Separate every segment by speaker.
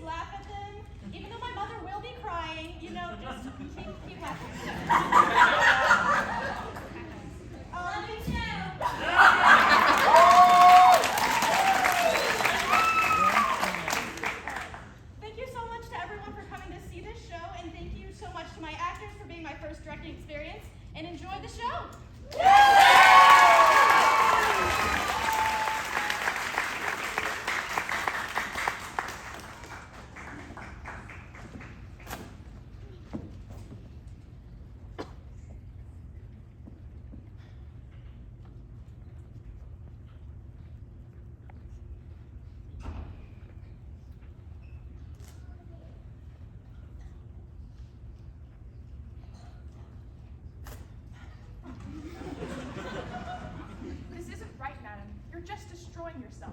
Speaker 1: laugh at them. Even though my mother will be crying, you know, just keep laughing.
Speaker 2: Love you too.
Speaker 1: Thank you so much to everyone for coming to see this show, and thank you so much to my actors for being my first directing experience, and enjoy the show.
Speaker 3: This isn't right, madam. You're just destroying yourself.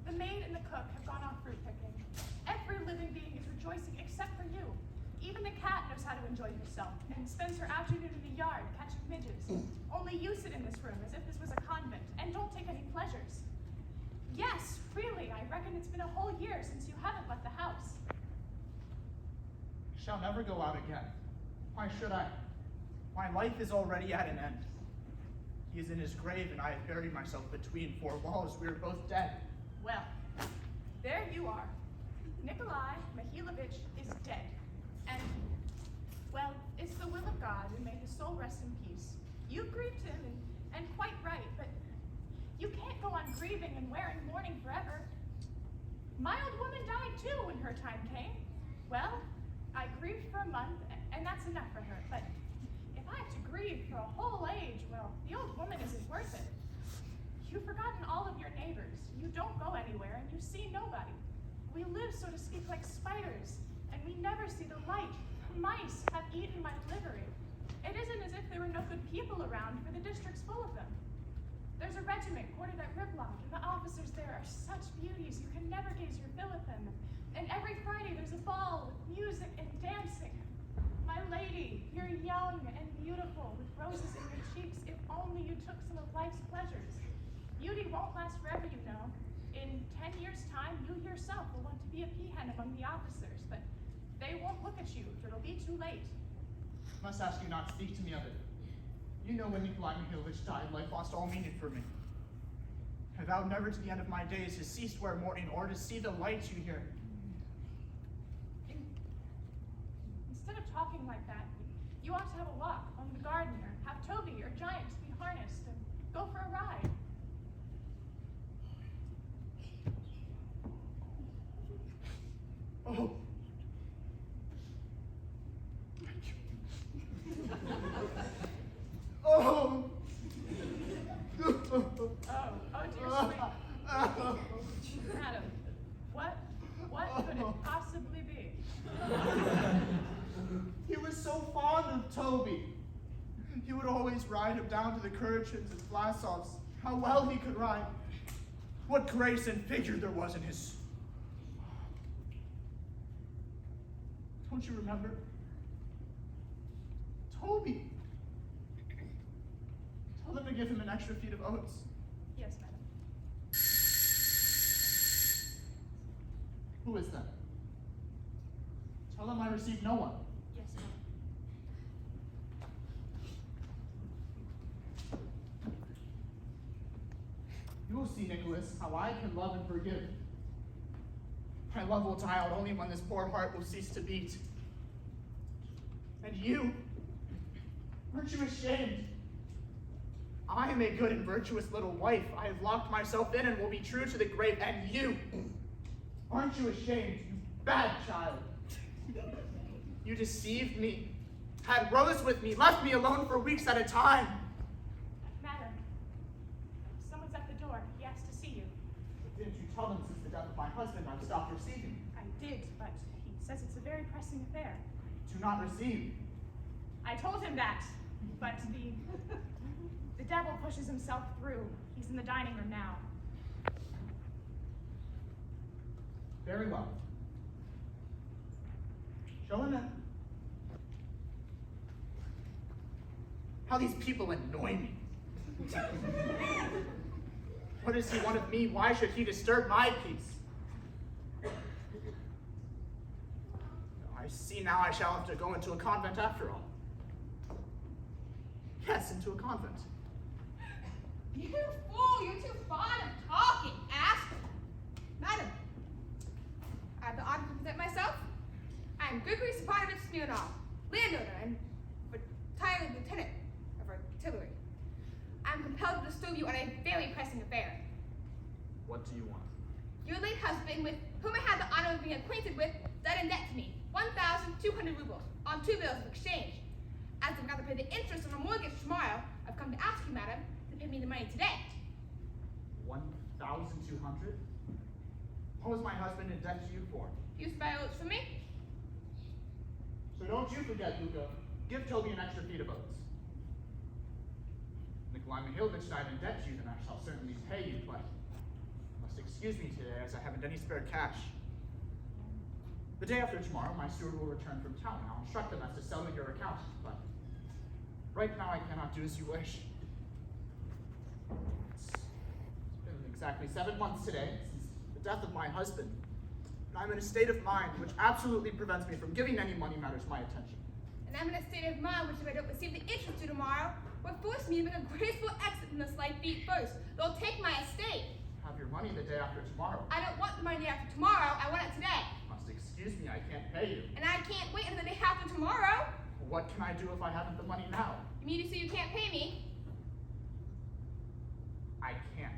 Speaker 3: The maid and the cook have gone off fruit picking. Every living being is rejoicing except for you. Even the cat knows how to enjoy herself and spends her afternoon in the yard catching midges. Only you sit in this room as if this was a convent and don't take any pleasures. Yes, really, I reckon it's been a whole year since you haven't left the house.
Speaker 4: Shall never go out again. Why should I? My life is already at an end. He is in his grave, and I have buried myself between four walls. We are both dead.
Speaker 3: Well, there you are. Nikolai Mikhailovich is dead. And, well, it's the will of God, and may his soul rest in peace. You grieved him, and quite right, but you can't go on grieving and wearing mourning forever. My old woman died too when her time came. Well, I grieved for a month, and that's enough for her, but if I have to grieve for a whole age, well, the old woman isn't worth it. You've forgotten all of your neighbors. You don't go anywhere, and you see nobody. We live, so to speak, like spiders, and we never see the light. Mice have eaten my livery. It isn't as if there were no good people around, for the district's full of them. There's a regiment quartered at Riblock, and the officers there are such beauties, you can never gaze your fill at them. And every Friday there's a ball with music and dancing. My lady, you're young and beautiful, with roses in your cheeks, if only you took some of life's pleasures. Beauty won't last forever, you know. In 10 years' time, you yourself will want to be a peahen among the officers, but they won't look at you, for it'll be too late.
Speaker 4: I must ask you not to speak to me of it. You know when Nikolai Mikhailovich died, life lost all meaning for me. I vowed never to the end of my days to cease to wear mourning or to see the light you hear.
Speaker 3: Instead of talking like that, you ought to have a walk on the garden, or have Toby or Giant to be harnessed, and go for a ride.
Speaker 4: Oh. Oh.
Speaker 3: Oh dear sweet. Madam, what could it possibly be?
Speaker 4: He was so fond of Toby. He would always ride him down to the Kurachins and Vlasovs. How well he could ride. What grace and figure there was in his... Don't you remember? Toby. Tell them to give him an extra feed of oats.
Speaker 3: Yes, madam.
Speaker 4: Who is that? Tell them I received no one.
Speaker 3: Yes, madam.
Speaker 4: You will see, Nicholas, how I can love and forgive. My love will die out only when this poor heart will cease to beat. And you, aren't you ashamed? I am a good and virtuous little wife. I have locked myself in and will be true to the grave. And you, aren't you ashamed, you bad child? You deceived me, had Rose with me, left me alone for weeks at a time.
Speaker 3: Madam, someone's at the door. He asked to see you.
Speaker 4: Didn't you tell them since the death of my husband I've stopped receiving?
Speaker 3: I did, but he says it's a very pressing affair.
Speaker 4: Do not receive.
Speaker 3: I told him that, but the devil pushes himself through. He's in the dining room now.
Speaker 4: Very well. Show him in. How these people annoy me. What does he want of me? Why should he disturb my peace? I see now I shall have to go into a convent after all. Yes, into a convent.
Speaker 2: You fool! You're too fond of talking, ass! Madam, I have the honor to present myself. I am Grigory Stepanovich Smirnov, landowner and retired lieutenant of artillery. I am compelled to disturb you on a very pressing affair.
Speaker 4: What do you want?
Speaker 2: Your late husband, with whom I had the honor of being acquainted with, died in debt to me, 1,200 rubles, on 2 bills of exchange. As I've got to pay the interest on a mortgage tomorrow, I've come to ask you, madam, to pay me the money today.
Speaker 4: 1,200? What was my husband in debt to you for?
Speaker 2: You spy oats for me?
Speaker 4: So don't you forget, Luka. Give Toby an extra feed of oats. Nikolai Mikhailovich died in debt to you, then I shall certainly pay you, but you must excuse me today as I haven't any spare cash. The day after tomorrow, my steward will return from town, and I'll instruct them as to settle your account, but right now I cannot do as you wish. It's been exactly 7 months today since the death of my husband, and I'm in a state of mind which absolutely prevents me from giving any money matters my attention.
Speaker 2: And I'm in a state of mind which, if I don't receive the interest due tomorrow, would force me to make a graceful exit from this life beat first. They'll take my estate.
Speaker 4: Have your money the day after tomorrow.
Speaker 2: I don't want the money after tomorrow. I want it today.
Speaker 4: Must excuse me, I can't pay you.
Speaker 2: And I can't wait until the day after tomorrow.
Speaker 4: What can I do if I haven't the money now?
Speaker 2: You mean to say you can't pay me?
Speaker 4: I can't.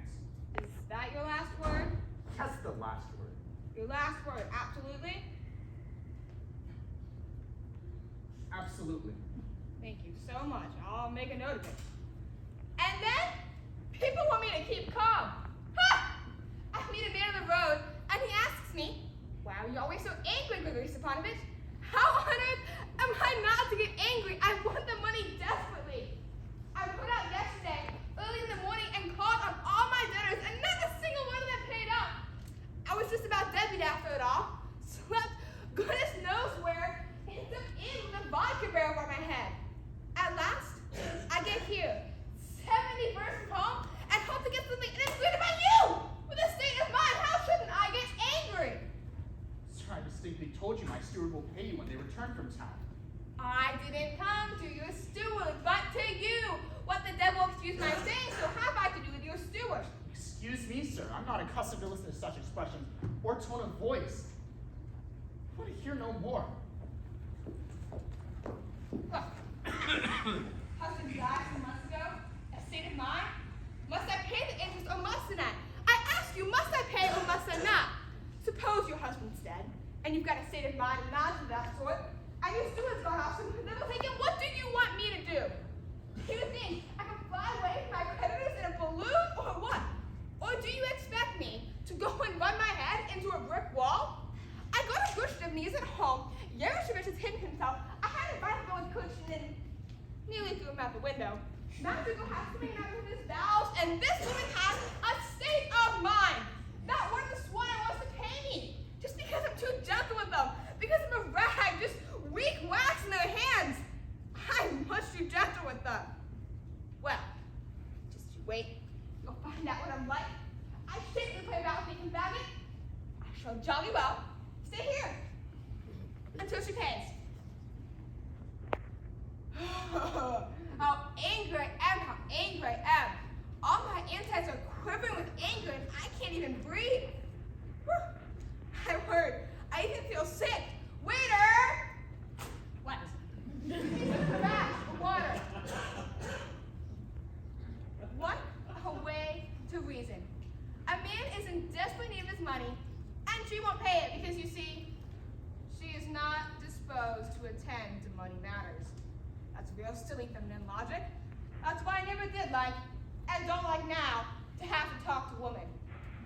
Speaker 2: Is that your last word?
Speaker 4: That's the last word.
Speaker 2: Your last word, absolutely?
Speaker 4: Absolutely.
Speaker 2: Thank you so much. I'll make a note of it. And then, people want me to keep calm. Ha! I meet a man on the road, and he asks me, why are you always so angry, Grigory Stepanovich? How on earth am I not to get angry? I want the money desperately. I put out yesterday, early in the morning, and called on all my debtors, and not a single one of them paid up. I was just about deadbeat after it all. Slept goodness knows where, ended up in with a vodka barrel over my head. At last, I get here, 70 verses from home, and hope to get something, and it's written by you! With a state of mind, how shouldn't I get angry?
Speaker 4: Sir, I distinctly told you my steward will pay you when they return from town.
Speaker 2: I didn't come to your steward, but to you. What the devil, excuse my saying, so have I to do with your steward?
Speaker 4: Excuse me, sir. I'm not accustomed to listen to such expressions or tone of voice. I want to hear no more.
Speaker 2: Look, husband died 2 months ago. A state of mind. Must I pay the interest or mustn't I? I ask you, must I pay or must I not? Suppose your husband's dead, and you've got a state of mind and knowledge of that sort, and your steward's gone off, so the devil taken, what do you want me to do? Do you think I can fly away from my creditors in a balloon, or what? Or do you expect me to go and run my head into a brick wall? I go to Gushevny at home. Yaroshevich has hidden himself. I had invited him with Kuchin and nearly threw him out the window. Magical has coming out of his bowels, and this woman has a state of mind. Not one of the swine wants to pay me, just because I'm too gentle with them, because I'm a rag, just weak wax in their hands. I'm much too gentle with them. Well, just you wait. You'll find out what I'm like. I shouldn't play about with me, faggot. I shall jolly well stay here until she pays. How angry I am, how angry I am. All my insides are quivering with anger and I can't even breathe. Whew. My word, I even feel sick. Waiter! What? Fast, water. What a way to reason. A man is in desperate need of his money, and she won't pay it because, you see, she is not disposed to attend to money matters. That's real silly feminine logic. That's why I never did like, and don't like now, to have to talk to a woman.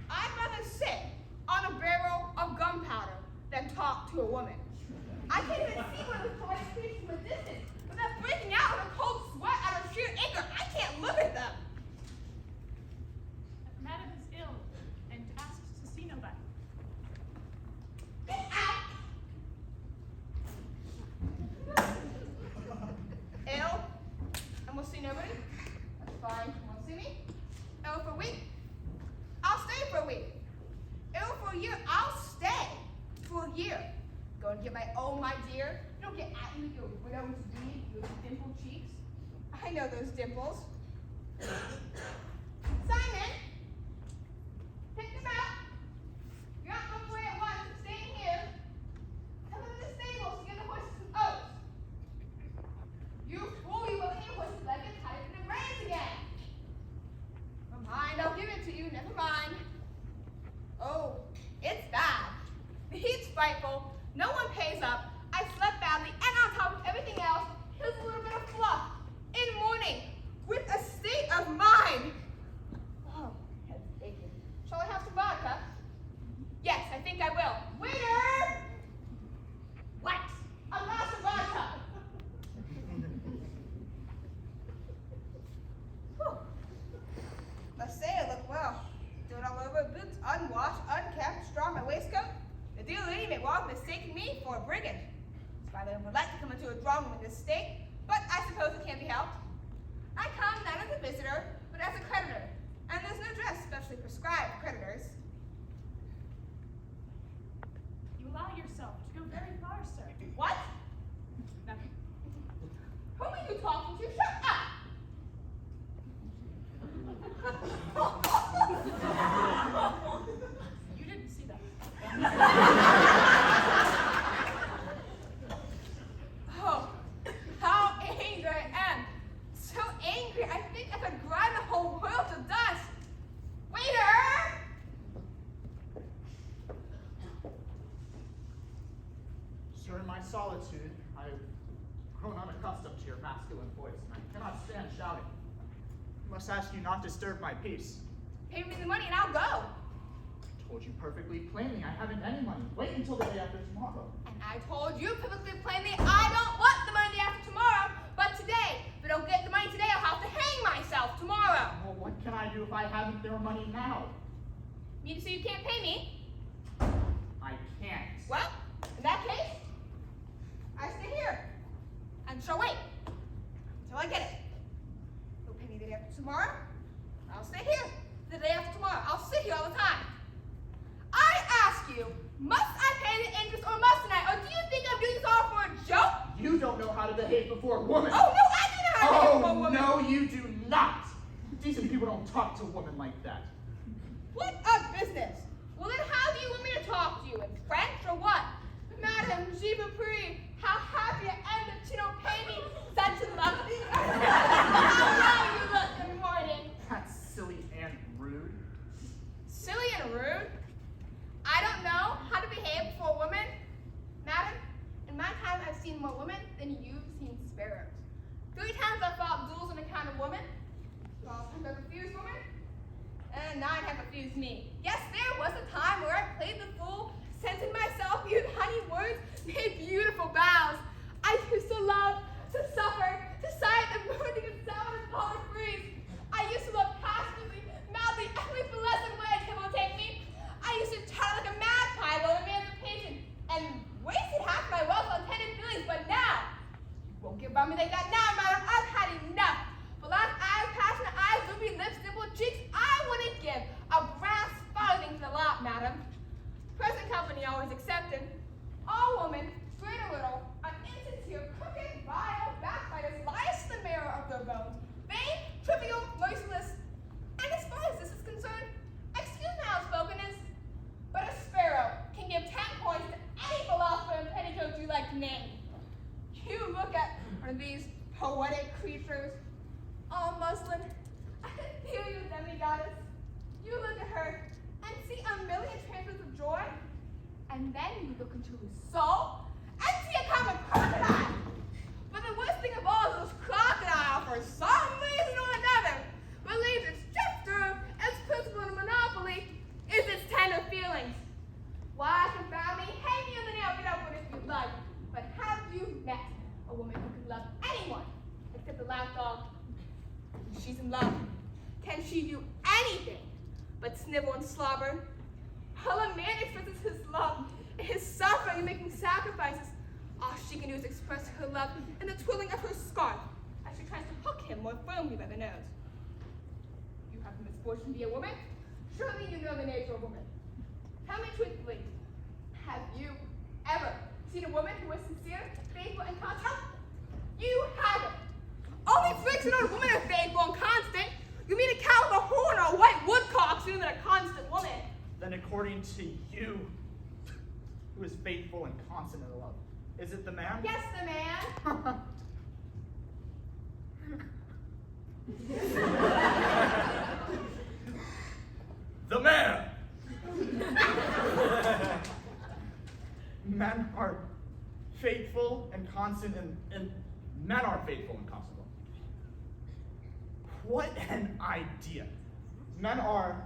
Speaker 2: I'd rather sit on a barrel of gunpowder than talk to a woman. I can't even see one of the poetic creatures from a distance without breaking out in a cold sweat out of sheer anger. I can't look at them.
Speaker 3: Madam is ill and asks to see nobody.
Speaker 2: Get out! Ill, and we'll see nobody. That's fine. You won't see me. Ill for a week. I'll stay for a week. Ill for a year. I'll stay for a year. Go don't get my oh my dear. You don't get at me with your widow's weed, your dimpled cheeks. I know those dimples. Simon, take them out. You're not going away at once. I'm staying here. Tell them in the stables to get the horses some oats. You fool, you will leave horses like it tight and it rains again. Never mind, I'll give it to you. Never mind. Oh, it's bad. The heat's frightful. No one pays up. I slept badly, and on top of everything else, here's a little bit of fluff. In mourning, with a state of mind. Oh, head's aching. Shall I have some vodka? Yes, I think I will. Waiter! What? A glass of vodka. Whew. Must say I look well. Dirt all over, boots unwashed, unkempt, straw on my waistcoat. The dear lady may well mistake me for a brigand. It's rather impolite to come into a drawing room in this state, but I suppose it can't be helped. I come not as a visitor, but as a creditor, and there's no dress specially prescribed for creditors.
Speaker 3: You allow yourself to go very far, sir.
Speaker 2: What?
Speaker 3: Nothing.
Speaker 2: Who are you talking to? Shut up!
Speaker 3: You didn't see that.
Speaker 2: Oh, how angry I am. So angry, I think I could grind the whole world to dust. Waiter!
Speaker 4: Sir, in my solitude, I've grown unaccustomed to your masculine voice, and I cannot stand shouting. I must ask you not to disturb my peace.
Speaker 2: Pay me the money and I'll go.
Speaker 4: I told you perfectly plainly I haven't any money. Wait until the day after tomorrow.
Speaker 2: And I told you perfectly plainly I don't want the money after tomorrow, but today. If I don't get the money today, I'll have to hang myself tomorrow.
Speaker 4: Well, what can I do if I haven't their money now?
Speaker 2: Mean to say you can't pay me?
Speaker 4: I can't.
Speaker 2: Well, in that case, I stay here. And shall wait until I get it. You'll pay me the day after tomorrow. I'll stay here. The day after tomorrow. I'll sit here all the time. I ask you, must I pay the interest or mustn't I? Or do you think I'm doing this all for a joke?
Speaker 4: You don't know how to behave before a woman.
Speaker 2: Oh, no, I do know how to behave before a woman.
Speaker 4: No, you do not. Decent people don't talk to women like that.
Speaker 2: What a business! Well then how do you want me to talk to you? In French or what? Madame, je vous prie, how happy I am that you don't pay me such a lovely. How well you look this morning.
Speaker 4: That's silly and rude.
Speaker 2: Silly and rude? I don't know how to behave before a woman. Madam, in my time I've seen more women than you've seen sparrows. 3 times I fought duels on account of women. 12 times I've refused women. And 9 have refused me. Yes, there was a time where I played the fool, scented myself with honey words, made beautiful vows. I used to love, to suffer, to sigh at the burning and sound of polar breeze. I used to love passionately, madly, every blessed way it will take me. I used to chatter like a magpie about emancipation and wasted half my wealth on tender feelings, but now, you won't get by me like that now, madam. I've had enough. Black eyes, passionate eyes, ruby lips, dimpled cheeks, I wouldn't give a brass farthing for the lot, madam. Present company always accepted. All women, great or little, are insincere, crooked, vile, backbiters, liars to the marrow of their bones, vain, trivial, merciless. And as far as this is concerned, excuse my outspokenness, but a sparrow can give 10 points to any philosopher and petticoat you like to name. You look at one of these poetic creatures, all muslin, I feel you, demi-goddess. You look at her and see a million transfers of joy, and then you look into his soul and see a common crocodile. But the worst thing of all is this crocodile, for some reason or another, believes its gesture, its principle in monopoly, is its tender feelings. Why, confound me, hang me on the nail, get up with it if you like. But have you met a woman who can love anyone except the lapdog? She's in love. Can she do anything but snivel and slobber? While a man expresses his love, his suffering and making sacrifices, all she can do is express her love in the twirling of her scarf as she tries to hook him more firmly by the nose. You have the misfortune to be a woman. Surely you know the nature of woman. Tell me truthfully, have you ever
Speaker 3: Seen a woman who was sincere, faithful, and constant? You haven't. Only freaks and old women are faithful and constant. You mean a cow with a horn or a white woodcock sooner than a constant woman?
Speaker 4: Then according to you, who is faithful and constant in love, is it the man?
Speaker 3: Yes, the man.
Speaker 4: The man! Men are faithful and constant, and men are faithful and constant. What an idea. Men are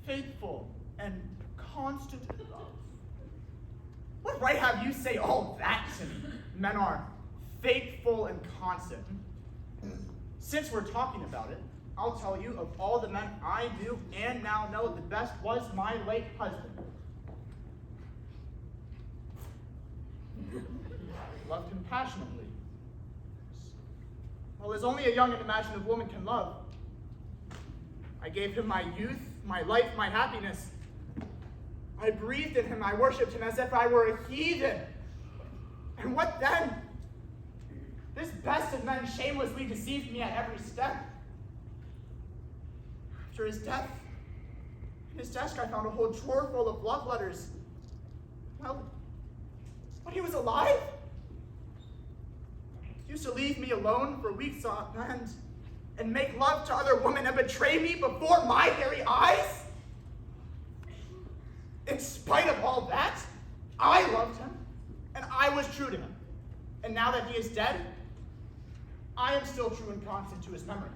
Speaker 4: faithful and constant in love. What right have you say all that to me? Men are faithful and constant. Since we're talking about it, I'll tell you of all the men I knew and now know, the best was my late husband. Loved him passionately. Well, as only a young and imaginative woman can love. I gave him my youth, my life, my happiness. I breathed in him, I worshipped him as if I were a heathen. And what then? This best of men shamelessly deceived me at every step. After his death, in his desk I found a whole drawer full of love letters. Well, when he was alive, he used to leave me alone for weeks on end and make love to other women and betray me before my very eyes. In spite of all that, I loved him and I was true to him. And now that he is dead, I am still true and constant to his memory.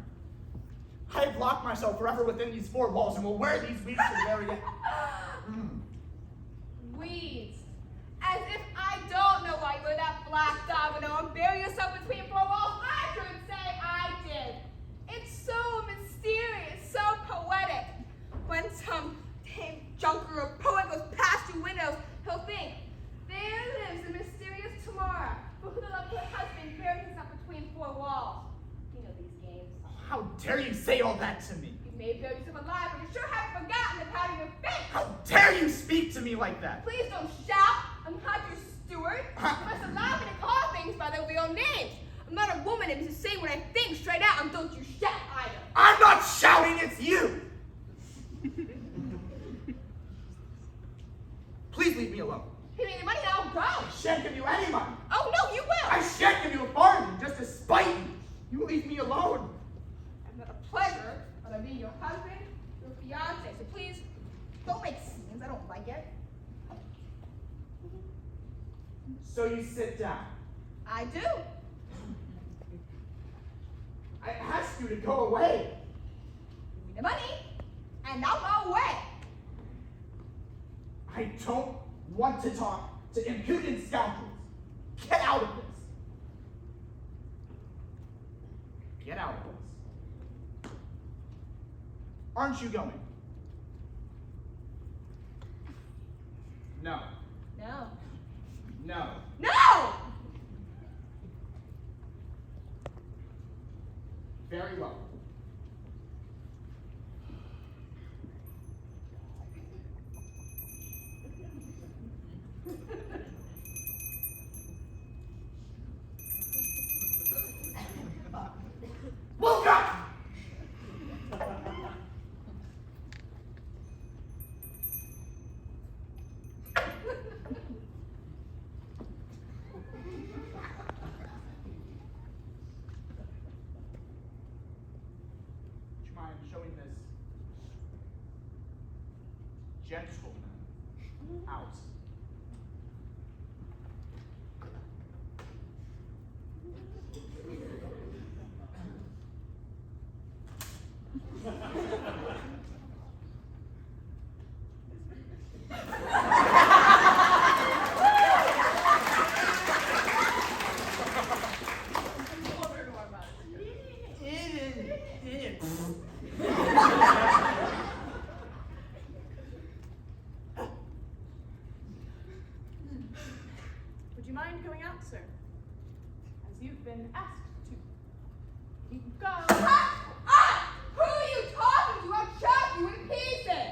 Speaker 4: I have locked myself forever within these four walls and will wear these weeds to the very end.
Speaker 3: Weeds. As if I don't know why you're that black domino and bury yourself between four walls. I could say I did. It's so mysterious, so poetic. When some tame junker or poet goes past your windows, he'll think, there lives a mysterious Tamara, for who the love of her husband buried himself between four walls. You know these games.
Speaker 4: How dare you say all that to me?
Speaker 3: You may bury yourself alive, but you sure haven't forgotten the powder in your face.
Speaker 4: How dare you speak to me like that?
Speaker 3: Please don't shout. I'm not your steward. You must allow me to call things by their real names. I'm not a woman and to say what I think straight out, and don't you shout either.
Speaker 4: I'm not shouting, it's you! Please leave me alone.
Speaker 3: Give me the money and I'll go.
Speaker 4: I shan't give you any money.
Speaker 3: Oh, no, you will.
Speaker 4: I shan't give you a farthing just to spite you. You leave me alone.
Speaker 3: I'm not a pleasure, but I'm being your husband, your fiance. So please, don't make scenes. I don't like it.
Speaker 4: So you sit down.
Speaker 3: I do.
Speaker 4: I ask you to go away.
Speaker 3: Give me the money, and I'll go away.
Speaker 4: I don't want to talk to impudent scoundrels. Get out of this. Get out of this. Aren't you going? No.
Speaker 3: No.
Speaker 4: No.
Speaker 3: No!
Speaker 4: Very well. Woke up! Would you mind showing this gentleman out?
Speaker 3: Would you mind going out, sir? As you've been asked to. You can go.
Speaker 2: Who are you talking to? I'll chop you in pieces.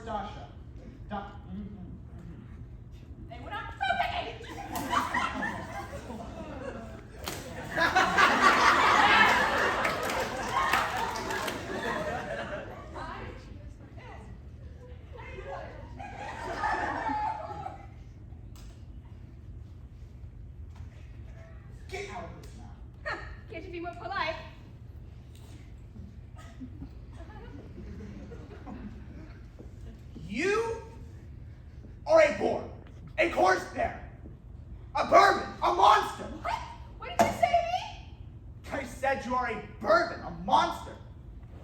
Speaker 4: Where's Dasha?
Speaker 3: They went out fruit picking!
Speaker 4: Get out of this now.
Speaker 2: Huh, can't you be more polite?
Speaker 4: You are a boar, a corpse bear, a bourbon, a monster.
Speaker 2: What? What did you say to me?
Speaker 4: I said you are a bourbon, a monster.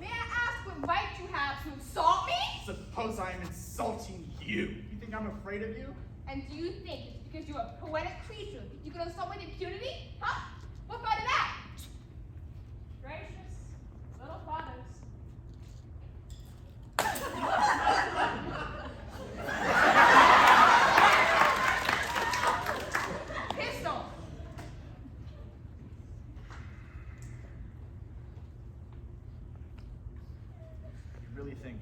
Speaker 2: May I ask what right you have to insult me?
Speaker 4: Suppose I am insulting you. You think I'm afraid of you?
Speaker 2: And do you think it's because you're a poetic creature you can insult with impunity? Huh? What part of that?
Speaker 3: Gracious little fathers.
Speaker 2: Pistol!
Speaker 4: You really think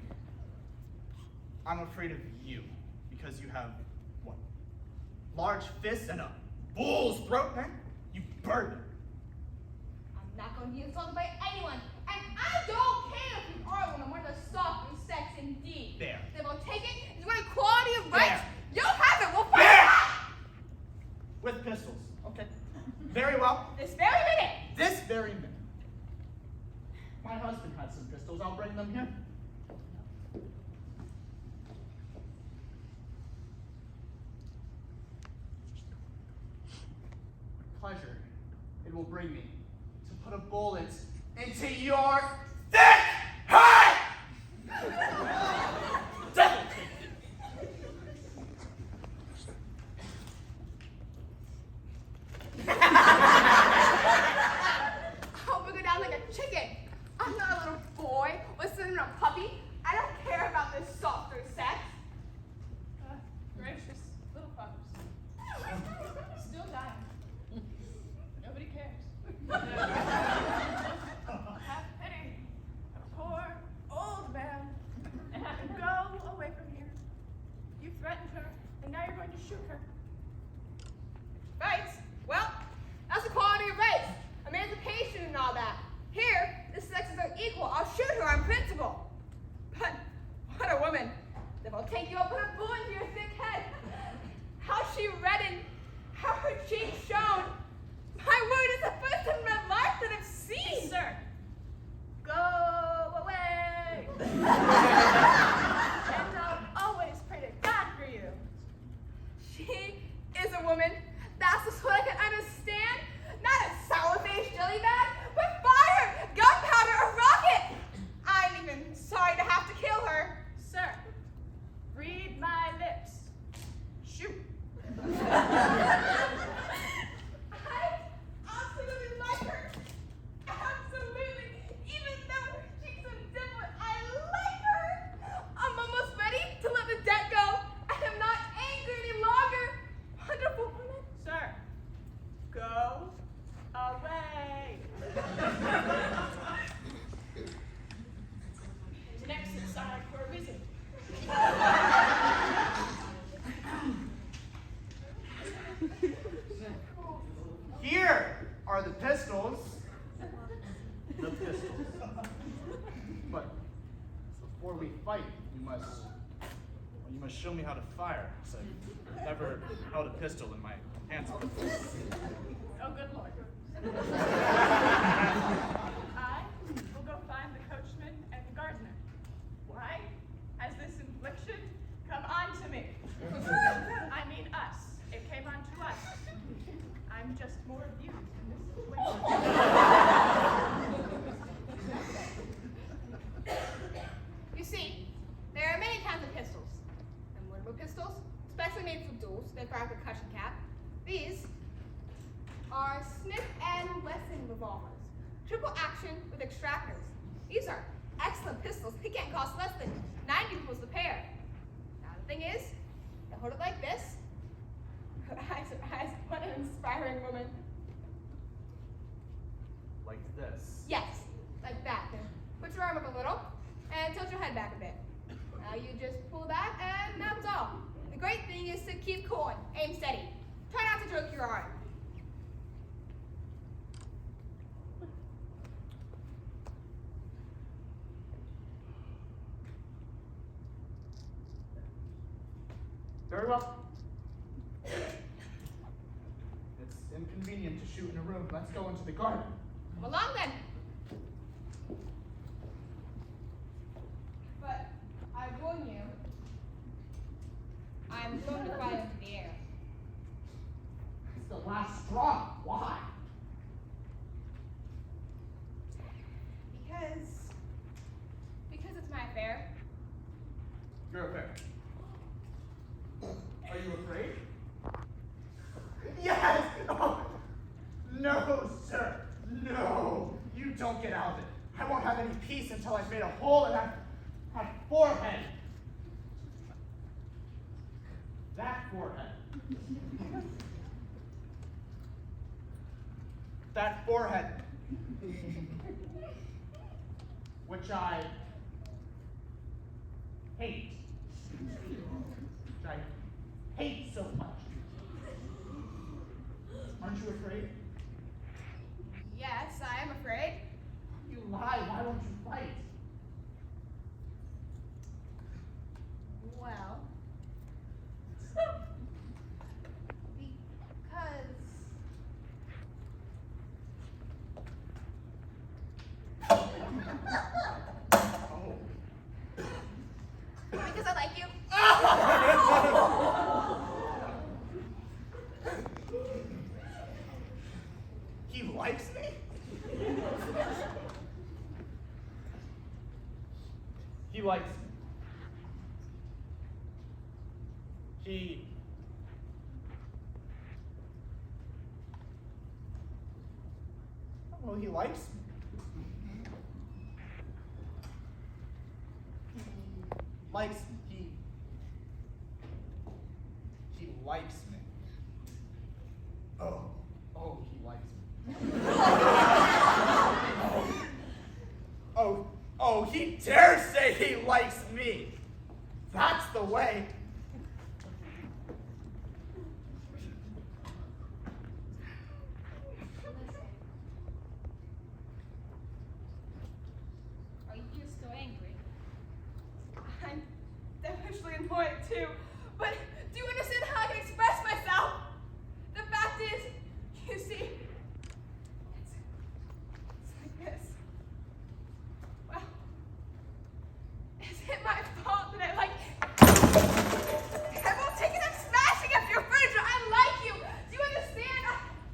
Speaker 4: I'm afraid of you because you have what? Large fists and a bull's throat, man? You bourbon.
Speaker 2: I'm not going to be insulted by anyone. And I don't care if you are one. I'm one of the soft and sex indeed.
Speaker 4: There.
Speaker 2: Then we'll take it. It's my quality of rights.
Speaker 4: There.
Speaker 2: You'll have it. We'll fight
Speaker 4: There.
Speaker 2: it out.
Speaker 4: With pistols. Okay. Very well.
Speaker 2: This very minute.
Speaker 4: This very minute. My husband has some pistols. I'll bring them here. What pleasure it will bring me to put a bullet into your thick head! Devil take it.
Speaker 2: I'll bring her down like a chicken. I'm not a little boy listening to a puppy. I don't care about this softer sex.
Speaker 3: Gracious little fathers. Still dying. Nobody cares. Have pity. A poor old man. And have him go away from here. You threatened her, and now you're going to shoot her.
Speaker 2: Rights? Well, that's the quality of rights. Emancipation and all that. Here, the sexes are equal. I'll shoot her on principle. But what a woman. If I'll take you, I'll put a bullet into your thick head. How she reddened. How her cheeks shone. My word, it's the first time in my life that I've seen.
Speaker 3: Sir, go away. And I'll always pray to God for you.
Speaker 2: She is a woman. That's the sort I can understand. Not a sour-faced jelly bag, but fire, gunpowder, a rocket. I ain't even sorry to have to kill her.
Speaker 3: Sir, read my lips. Shoot.
Speaker 2: I absolutely like her. Absolutely. Even though her cheeks are different, I like her. I'm almost ready to let the debt go. I am not angry any longer. Wonderful woman.
Speaker 3: Sir, go away. There's an exit sign for a reason.
Speaker 4: Here are the pistols. The pistols. But before we fight, you must show me how to fire. So I've never held a pistol in my hands before.
Speaker 3: Oh, good Lord. I will go find the coachman and the gardener. Why has this infliction come on to me? I mean us. It came on to us. I'm just more abused in this situation.
Speaker 2: You see, there are many kinds of pistols. And mortar pistols, especially made for duels, that fire percussion cap. These are Smith & Wesson revolvers. Triple action with extractors. These are excellent pistols. They can't cost less than 90 rubles a pair. Now the thing is, they hold it like this. Her eyes are eyes. What an inspiring woman.
Speaker 4: Like this.
Speaker 2: Yes, like that. Then put your arm up a little and tilt your head back a bit. Now you just pull that keep cool and aim steady. Try not to joke your arm.
Speaker 4: Very well. It's inconvenient to shoot in a room. Let's go into the garden.
Speaker 2: Come along then. But I warn you, I'm blown the fire into the air.
Speaker 4: It's the last straw. Why?
Speaker 2: Because it's my affair.
Speaker 4: Your affair. Are you afraid? Yes! Oh, no, sir. No. You don't get out of it. I won't have any peace until I've made a hole in that forehead. That forehead. That forehead. Which I hate. Which I hate so much. Aren't you afraid?
Speaker 2: Yes, I am afraid.
Speaker 4: You lie. Why won't you fight?
Speaker 2: Well,
Speaker 4: Oh.
Speaker 2: because I like you.
Speaker 4: He likes me? He likes me. Well, he likes me. He likes me. He likes me. Oh, he likes me. Oh, he dares say he likes me. That's the way.
Speaker 2: Are you still angry?
Speaker 3: I'm definitely annoyed too, but do you understand how I can express myself? The fact is, you see, it's like this. Well, is it my fault that I like everyone taking up smashing up your furniture? I like you. Do you understand?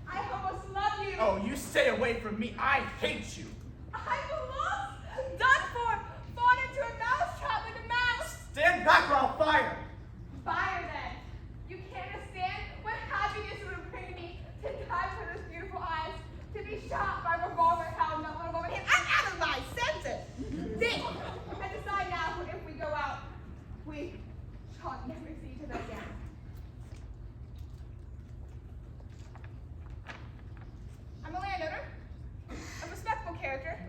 Speaker 3: I almost love you.
Speaker 4: Oh, you stay away from me. I hate you.
Speaker 3: I'm lost, done for, fallen into a mousetrap like a mouse.
Speaker 4: Stand back or I'll fire.
Speaker 3: Fire then. You can't understand what happiness it would bring me to die for those beautiful eyes, to be shot by a revolver held not on a woman hand. I'm out of my senses. Think and decide now if we go out, we shall never see each other again. I'm a landowner, a respectable character,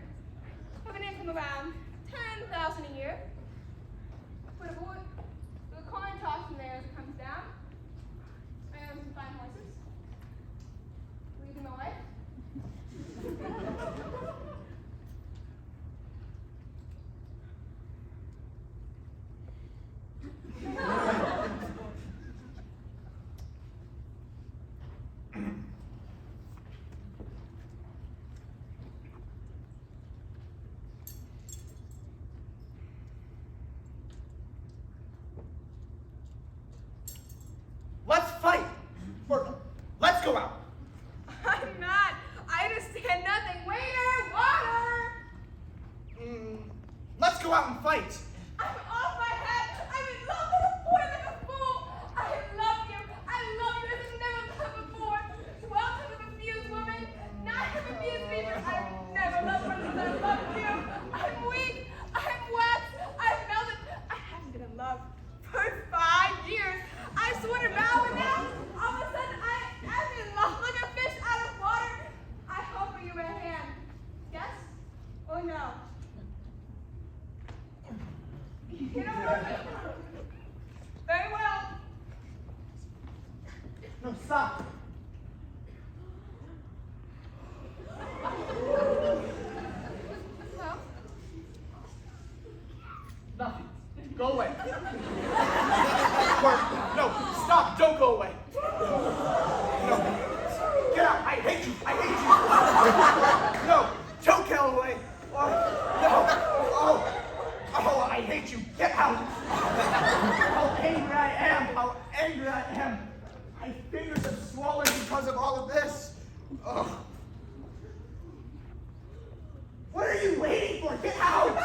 Speaker 3: with an income around 10,000 a year. Put a board, with a coin tossed in there as it comes down. I own some fine horses. Leading my life.
Speaker 4: Let's fight. Or let's go out.
Speaker 3: I'm not. I understand nothing. Waiter, water!
Speaker 4: Let's go out and fight.
Speaker 3: I'm off my head. I'm in love with a boy like a fool. I love you. I love you as I've never loved before. 12 times I've abused women. 9 have abused me, but I've never loved one as I love you. I'm weak. I'm wet. I'm melted. I haven't been in love for 5 years. I swore to vow, and now all of a sudden I'm in love like a fish out of water. I offer you a hand. Yes or no? You don't know me. Very well.
Speaker 4: No, stop.
Speaker 2: Well,
Speaker 4: Nothing. Go away. Or, no, stop. Don't go away. No. Get out. I hate you. I hate you. No, don't go away. Oh, no. Oh, I hate you. Get out. How angry I am. How angry I am. My fingers have swollen because of all of this. Oh. What are you waiting for? Get out!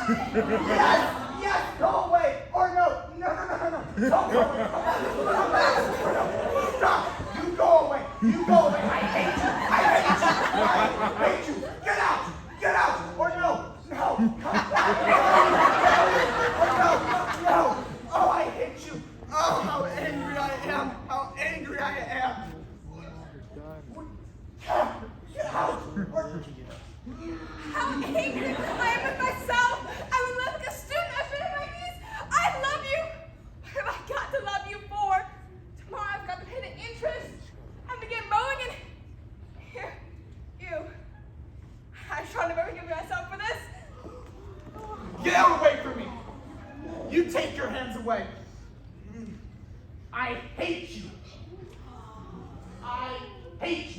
Speaker 4: Yes, go away! Or no, don't go away! Come back! Stop! You go away! You go away! I hate you! I hate you! Get out! Get out! Or no! Come back! Or no! Oh, I hate you! Oh, how angry I am! How angry I am! Get out!
Speaker 2: how angry I am with myself. I would love like a student. I've been on my knees. I love you. What have I got to love you for? Tomorrow I've got to pay the interest and begin mowing and here, you. I shall never forgive myself for this.
Speaker 4: Get out away from me! You take your hands away. I hate you. I hate you.